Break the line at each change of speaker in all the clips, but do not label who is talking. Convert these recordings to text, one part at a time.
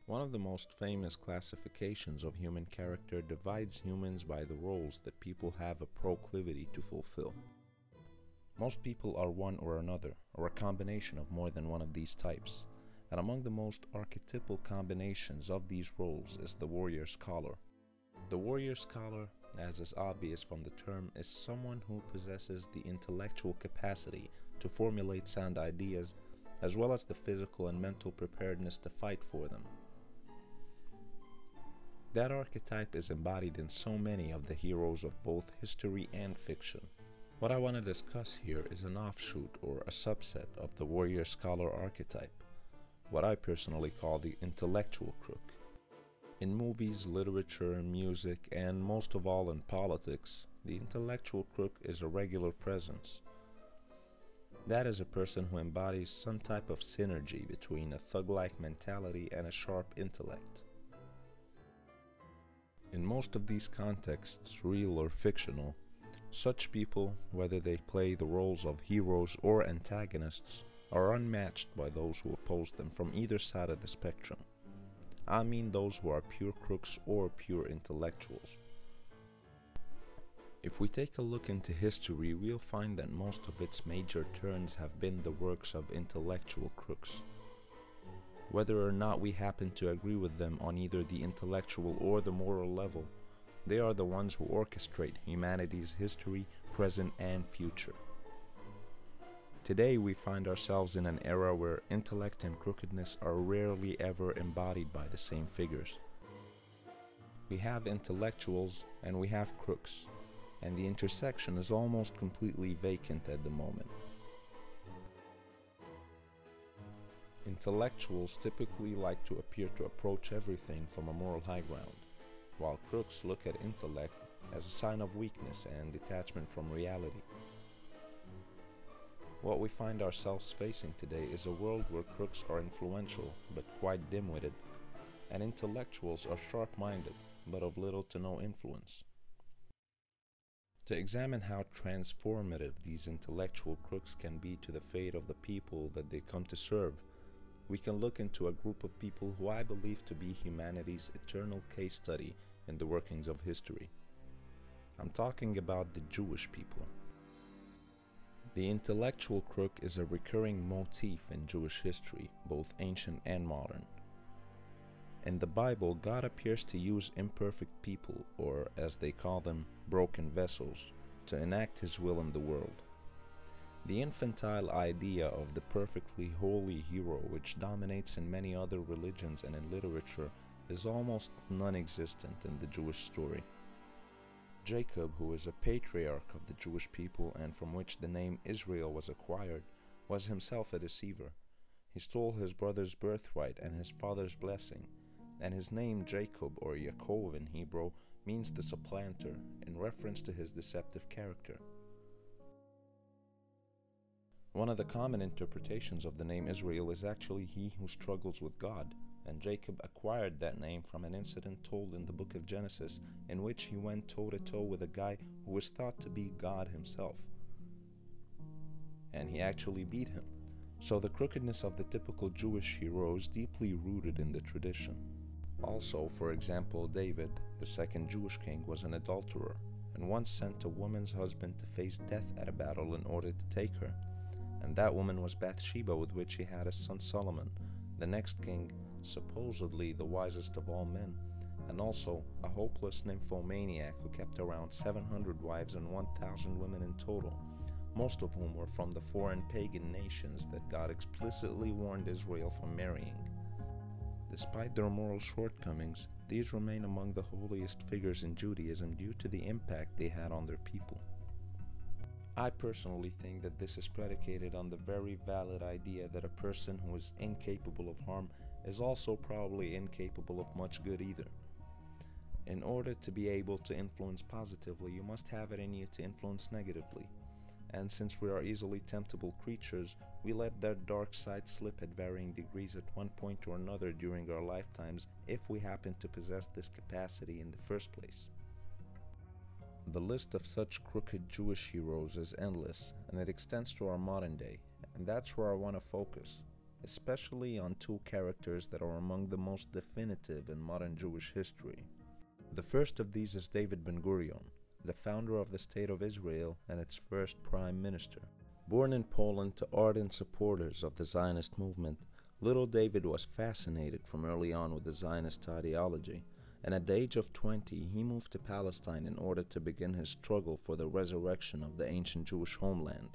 One of the most famous classifications of human character divides humans by the roles that people have a proclivity to fulfill. Most people are one or another, or a combination of more than one of these types, and among the most archetypal combinations of these roles is the warrior-scholar. The warrior-scholar, as is obvious from the term, is someone who possesses the intellectual capacity to formulate sound ideas, as well as the physical and mental preparedness to fight for them. That archetype is embodied in so many of the heroes of both history and fiction. What I want to discuss here is an offshoot or a subset of the warrior-scholar archetype, what I personally call the intellectual crook. In movies, literature, music, and most of all in politics, the intellectual crook is a regular presence. That is a person who embodies some type of synergy between a thug-like mentality and a sharp intellect. In most of these contexts, real or fictional, such people, whether they play the roles of heroes or antagonists, are unmatched by those who oppose them from either side of the spectrum. I mean those who are pure crooks or pure intellectuals. If we take a look into history, we'll find that most of its major turns have been the works of intellectual crooks. Whether or not we happen to agree with them on either the intellectual or the moral level, they are the ones who orchestrate humanity's history, present, and future. Today we find ourselves in an era where intellect and crookedness are rarely ever embodied by the same figures. We have intellectuals and we have crooks, and the intersection is almost completely vacant at the moment. Intellectuals typically like to appear to approach everything from a moral high ground, while crooks look at intellect as a sign of weakness and detachment from reality. What we find ourselves facing today is a world where crooks are influential but quite dim-witted, and intellectuals are sharp-minded but of little to no influence. To examine how transformative these intellectual crooks can be to the fate of the people that they come to serve, we can look into a group of people who I believe to be humanity's eternal case study in the workings of history. I'm talking about the Jewish people. The intellectual crook is a recurring motif in Jewish history, both ancient and modern. In the Bible, God appears to use imperfect people, or as they call them, broken vessels, to enact His will in the world. The infantile idea of the perfectly holy hero, which dominates in many other religions and in literature, is almost non-existent in the Jewish story. Jacob, who is a patriarch of the Jewish people and from which the name Israel was acquired, was himself a deceiver. He stole his brother's birthright and his father's blessing, and his name Jacob, or Yaakov in Hebrew, means the supplanter, in reference to his deceptive character. One of the common interpretations of the name Israel is actually he who struggles with God, and Jacob acquired that name from an incident told in the book of Genesis in which he went toe-to-toe with a guy who was thought to be God himself. And he actually beat him. So the crookedness of the typical Jewish hero is deeply rooted in the tradition. Also, for example, David, the second Jewish king, was an adulterer, and once sent a woman's husband to face death at a battle in order to take her. And that woman was Bathsheba, with which he had a son Solomon, the next king, supposedly the wisest of all men, and also a hopeless nymphomaniac who kept around 700 wives and 1,000 women in total, most of whom were from the foreign pagan nations that God explicitly warned Israel from marrying. Despite their moral shortcomings, these remain among the holiest figures in Judaism due to the impact they had on their people. I personally think that this is predicated on the very valid idea that a person who is incapable of harm is also probably incapable of much good either. In order to be able to influence positively, you must have it in you to influence negatively. And since we are easily temptable creatures, we let that dark side slip at varying degrees at one point or another during our lifetimes if we happen to possess this capacity in the first place. The list of such crooked Jewish heroes is endless, and it extends to our modern day, and that's where I want to focus. especially on two characters that are among the most definitive in modern Jewish history. The first of these is David Ben Gurion, the founder of the State of Israel and its first prime minister. Born in Poland to ardent supporters of the Zionist movement, little David was fascinated from early on with the Zionist ideology, and at the age of 20 he moved to Palestine in order to begin his struggle for the resurrection of the ancient Jewish homeland.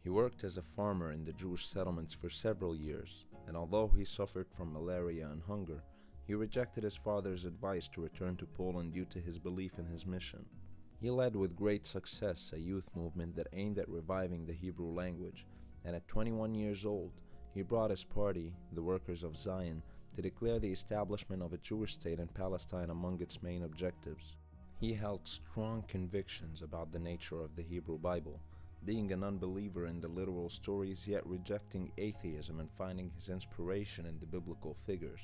He worked as a farmer in the Jewish settlements for several years, and although he suffered from malaria and hunger, he rejected his father's advice to return to Poland due to his belief in his mission. He led with great success a youth movement that aimed at reviving the Hebrew language, and at 21 years old, he brought his party, the Workers of Zion, to declare the establishment of a Jewish state in Palestine among its main objectives. He held strong convictions about the nature of the Hebrew Bible, being an unbeliever in the literal stories yet rejecting atheism and finding his inspiration in the biblical figures.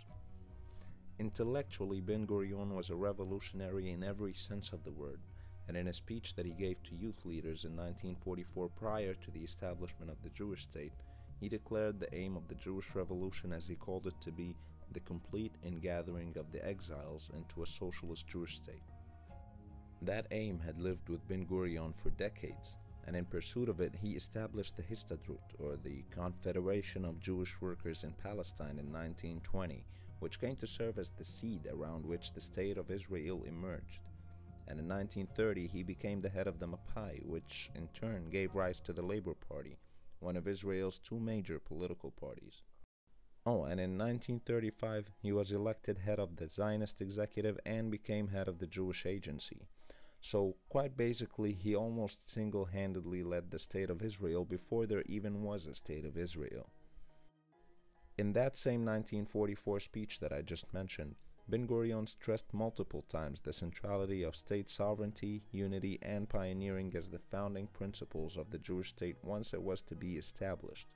Intellectually, Ben Gurion was a revolutionary in every sense of the word, and in a speech that he gave to youth leaders in 1944 prior to the establishment of the Jewish state, he declared the aim of the Jewish Revolution, as he called it, to be the complete ingathering of the exiles into a socialist Jewish state. That aim had lived with Ben Gurion for decades, and in pursuit of it he established the Histadrut, or the Confederation of Jewish Workers in Palestine, in 1920, which came to serve as the seed around which the State of Israel emerged. And in 1930 he became the head of the Mapai, which in turn gave rise to the Labour Party, one of Israel's two major political parties. Oh, and in 1935 he was elected head of the Zionist executive and became head of the Jewish Agency. So quite basically he almost single-handedly led the State of Israel before there even was a State of Israel. In that same 1944 speech that I just mentioned, Ben Gurion stressed multiple times the centrality of state sovereignty, unity, and pioneering as the founding principles of the Jewish state once it was to be established.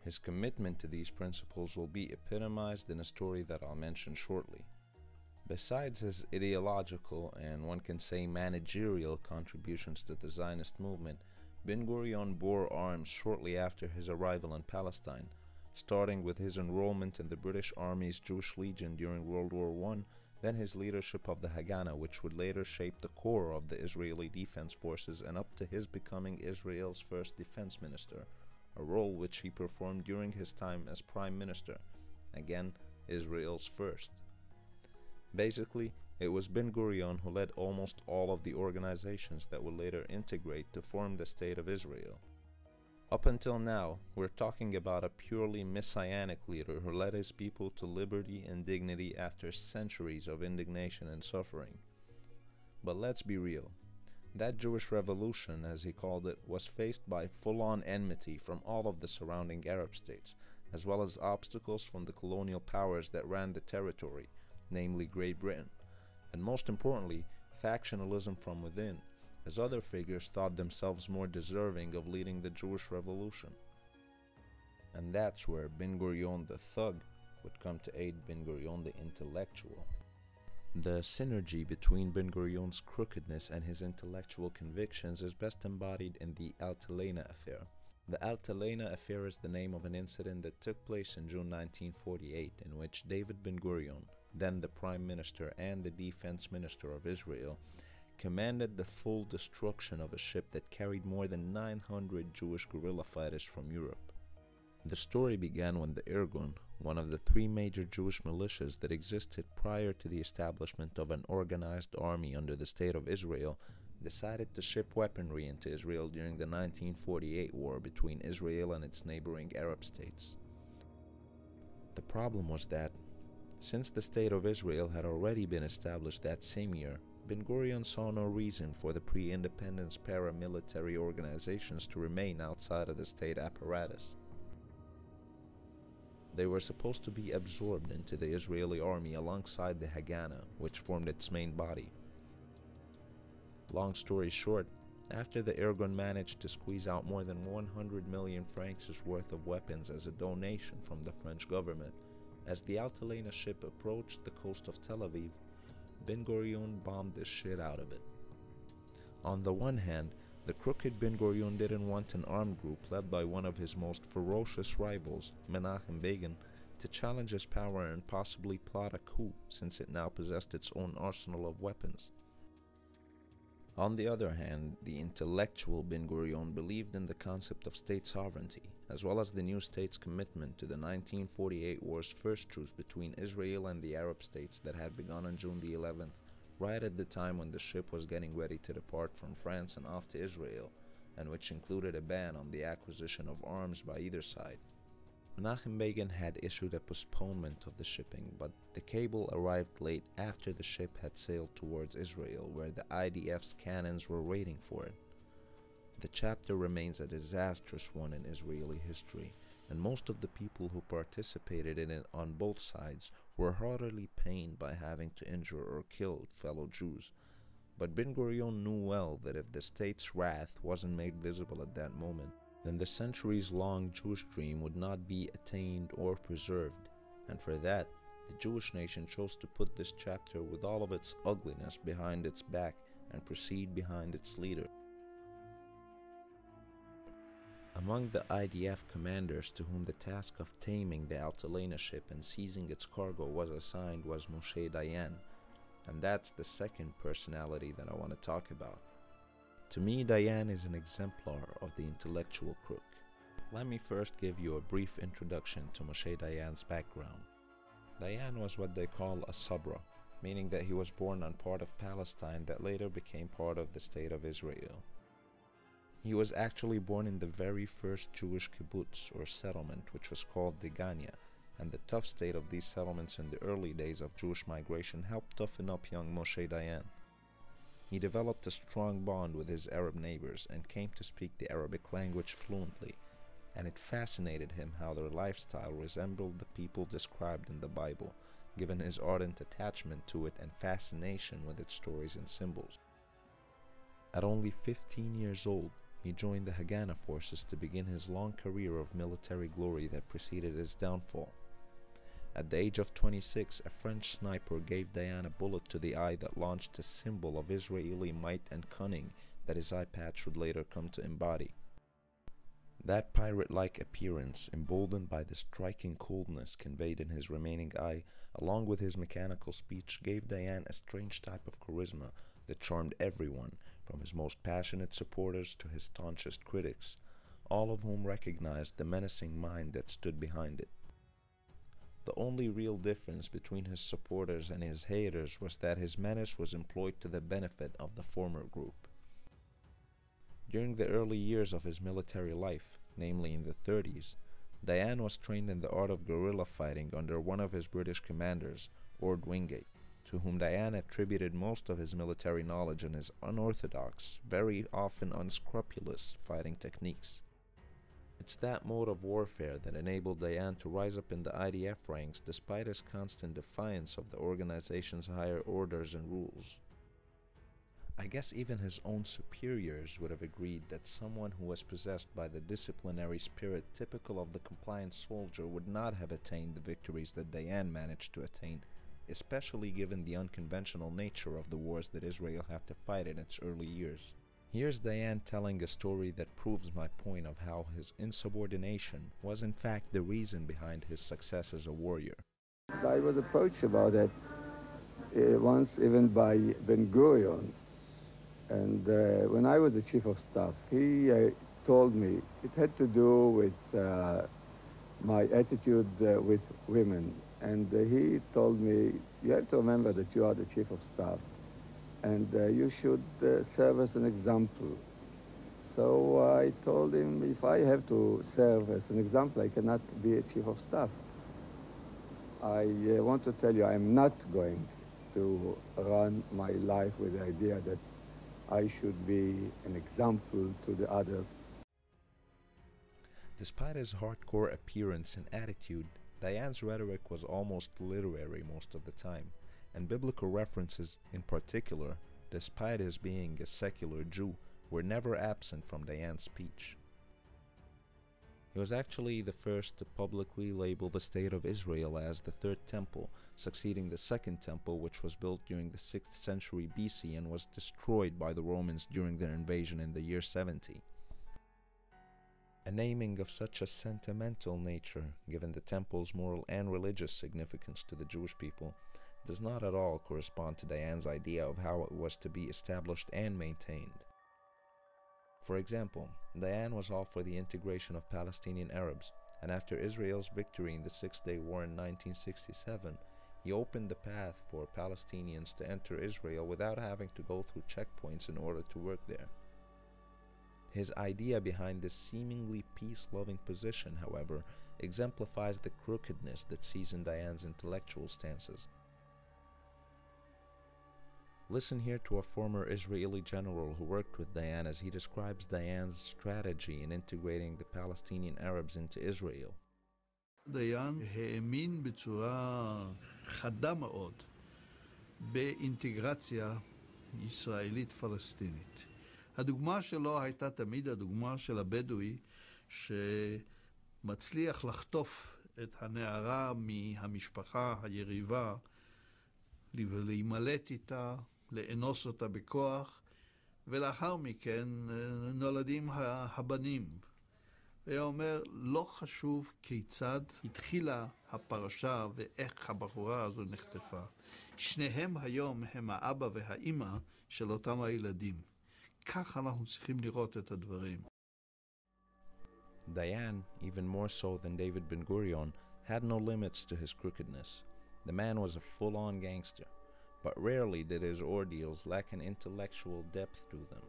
His commitment to these principles will be epitomized in a story that I'll mention shortly. Besides his ideological and one can say managerial contributions to the Zionist movement, Ben Gurion bore arms shortly after his arrival in Palestine, starting with his enrollment in the British Army's Jewish Legion during World War I, then his leadership of the Haganah, which would later shape the core of the Israeli Defense Forces, and up to his becoming Israel's first defense minister, a role which he performed during his time as prime minister, again Israel's first. Basically, it was Ben Gurion who led almost all of the organizations that would later integrate to form the State of Israel. Up until now, we're talking about a purely messianic leader who led his people to liberty and dignity after centuries of indignation and suffering. But let's be real. That Jewish revolution, as he called it, was faced by full-on enmity from all of the surrounding Arab states, as well as obstacles from the colonial powers that ran the territory, namely Great Britain, and most importantly, factionalism from within, as other figures thought themselves more deserving of leading the Jewish revolution. And that's where Ben Gurion the thug would come to aid Ben Gurion the intellectual. The synergy between Ben Gurion's crookedness and his intellectual convictions is best embodied in the Altalena affair. The Altalena affair is the name of an incident that took place in June 1948, in which David Ben Gurion, then the Prime Minister and the Defense Minister of Israel, commanded the full destruction of a ship that carried more than 900 Jewish guerrilla fighters from Europe. The story began when the Irgun, one of the three major Jewish militias that existed prior to the establishment of an organized army under the State of Israel, decided to ship weaponry into Israel during the 1948 war between Israel and its neighboring Arab states. The problem was that, since the State of Israel had already been established that same year, Ben Gurion saw no reason for the pre-independence paramilitary organizations to remain outside of the state apparatus. They were supposed to be absorbed into the Israeli army alongside the Haganah, which formed its main body. Long story short, after the Irgun managed to squeeze out more than 100 million francs worth of weapons as a donation from the French government, as the Altalena ship approached the coast of Tel Aviv, Ben Gurion bombed the shit out of it. On the one hand, The crooked Ben Gurion didn't want an armed group led by one of his most ferocious rivals, Menachem Begin, to challenge his power and possibly plot a coup, since it now possessed its own arsenal of weapons. On the other hand, the intellectual Ben Gurion believed in the concept of state sovereignty, as well as the new state's commitment to the 1948 war's first truce between Israel and the Arab states that had begun on June the 11th, right at the time when the ship was getting ready to depart from France and off to Israel, and which included a ban on the acquisition of arms by either side. Menachem Begin had issued a postponement of the shipping, but the cable arrived late after the ship had sailed towards Israel, where the IDF's cannons were waiting for it. The chapter remains a disastrous one in Israeli history, and most of the people who participated in it on both sides were heartily pained by having to injure or kill fellow Jews. But Ben Gurion knew well that if the state's wrath wasn't made visible at that moment, then the centuries-long Jewish dream would not be attained or preserved, and for that, the Jewish nation chose to put this chapter with all of its ugliness behind its back and proceed behind its leader. Among the IDF commanders to whom the task of taming the Altalena ship and seizing its cargo was assigned was Moshe Dayan, and that's the second personality that I want to talk about. To me, Dayan is an exemplar of the intellectual crook. Let me first give you a brief introduction to Moshe Dayan's background. Dayan was what they call a sabra, meaning that he was born on part of Palestine that later became part of the state of Israel. He was actually born in the very first Jewish kibbutz or settlement, which was called Degania, and the tough state of these settlements in the early days of Jewish migration helped toughen up young Moshe Dayan. He developed a strong bond with his Arab neighbors and came to speak the Arabic language fluently, and it fascinated him how their lifestyle resembled the people described in the Bible, given his ardent attachment to it and fascination with its stories and symbols. At only 15 years old, he joined the Haganah forces to begin his long career of military glory that preceded his downfall. At the age of 26, a French sniper gave Dayan a bullet to the eye that launched a symbol of Israeli might and cunning that his eye patch would later come to embody. That pirate-like appearance, emboldened by the striking coldness conveyed in his remaining eye, along with his mechanical speech, gave Dayan a strange type of charisma that charmed everyone, from his most passionate supporters to his staunchest critics, all of whom recognized the menacing mind that stood behind it. The only real difference between his supporters and his haters was that his menace was employed to the benefit of the former group. During the early years of his military life, namely in the 30s, Dayan was trained in the art of guerrilla fighting under one of his British commanders, Ord Wingate, to whom Dayan attributed most of his military knowledge and his unorthodox, very often unscrupulous, fighting techniques. It's that mode of warfare that enabled Dayan to rise up in the IDF ranks despite his constant defiance of the organization's higher orders and rules. I guess even his own superiors would have agreed that someone who was possessed by the disciplinary spirit typical of the compliant soldier would not have attained the victories that Dayan managed to attain, especially given the unconventional nature of the wars that Israel had to fight in its early years. Here's Dayan telling a story that proves my point of how his insubordination was in fact the reason behind his success as a warrior.
I was approached about that once even by Ben Gurion, and when I was the chief of staff, he told me it had to do with my attitude with women, and he told me, you have to remember that you are the chief of staff, and you should serve as an example. So I told him, if I have to serve as an example, I cannot be a chief of staff. I want to tell you, I'm not going to run my life with the idea that I should be an example to the others.
Despite his hardcore appearance and attitude, Dayan's rhetoric was almost literary most of the time, and biblical references in particular, despite his being a secular Jew, were never absent from Dayan's speech. He was actually the first to publicly label the state of Israel as the Third Temple, succeeding the Second Temple, which was built during the 6th century BC and was destroyed by the Romans during their invasion in the year 70. A naming of such a sentimental nature, given the temple's moral and religious significance to the Jewish people, does not at all correspond to Dayan's idea of how it was to be established and maintained. For example, Dayan was all for the integration of Palestinian Arabs, and after Israel's victory in the Six-Day War in 1967, he opened the path for Palestinians to enter Israel without having to go through checkpoints in order to work there. His idea behind this seemingly peace-loving position, however, exemplifies the crookedness that sees in Dayan's intellectual stances. Listen here to a former Israeli general who worked with Dayan as he describes Dayan's strategy in integrating the Palestinian Arabs into Israel.
דיין האמין בצורה חדה מאוד באינטגרציה ישראלית-פלסטינית. הדוגמה שלו הייתה תמיד הדוגמה של הבדואי שמצליח לחטוף את הנערה מהמשפחה היריבה ולהימלט איתה, לאנוס אותה בכוח, ולאחר מכן נולדים הבנים. והיה אומר, לא חשוב כיצד התחילה הפרשה ואיך הבחורה הזו נחטפה. שניהם היום הם האבא והאימא של אותם הילדים. כך אנחנו צריכים לראות את הדברים.
Dayan, even more so than David Ben Gurion, had no limits to his crookedness. The man was a full-on gangster, but rarely did his ordeals lack an intellectual depth to them.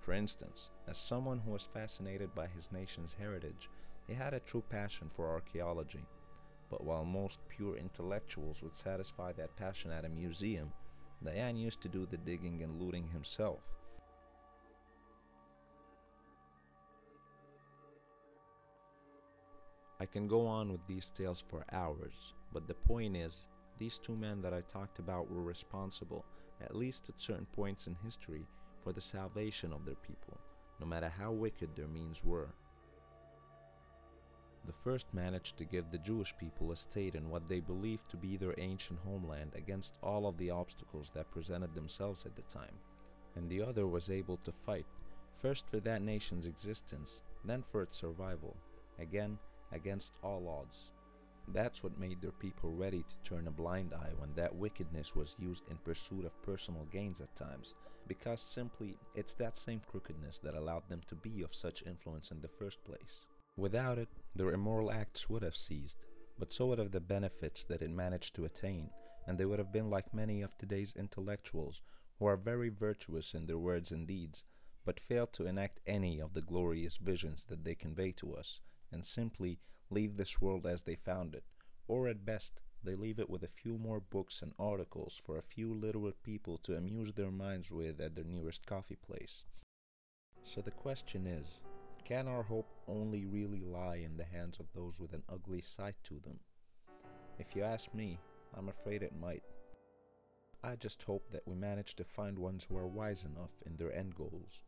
For instance, as someone who was fascinated by his nation's heritage, he had a true passion for archaeology. But while most pure intellectuals would satisfy that passion at a museum, Dayan used to do the digging and looting himself. I can go on with these tales for hours, but the point is, these two men that I talked about were responsible, at least at certain points in history, for the salvation of their people, no matter how wicked their means were. The first managed to give the Jewish people a state in what they believed to be their ancient homeland against all of the obstacles that presented themselves at the time, and the other was able to fight, first for that nation's existence, then for its survival, again against all odds. That's what made their people ready to turn a blind eye when that wickedness was used in pursuit of personal gains at times, because simply it's that same crookedness that allowed them to be of such influence in the first place. Without it, their immoral acts would have ceased, but so would have the benefits that it managed to attain, and they would have been like many of today's intellectuals who are very virtuous in their words and deeds, but fail to enact any of the glorious visions that they convey to us, and simply leave this world as they found it, or at best, they leave it with a few more books and articles for a few literate people to amuse their minds with at their nearest coffee place. So the question is, can our hope only really lie in the hands of those with an ugly side to them? If you ask me, I'm afraid it might. I just hope that we manage to find ones who are wise enough in their end goals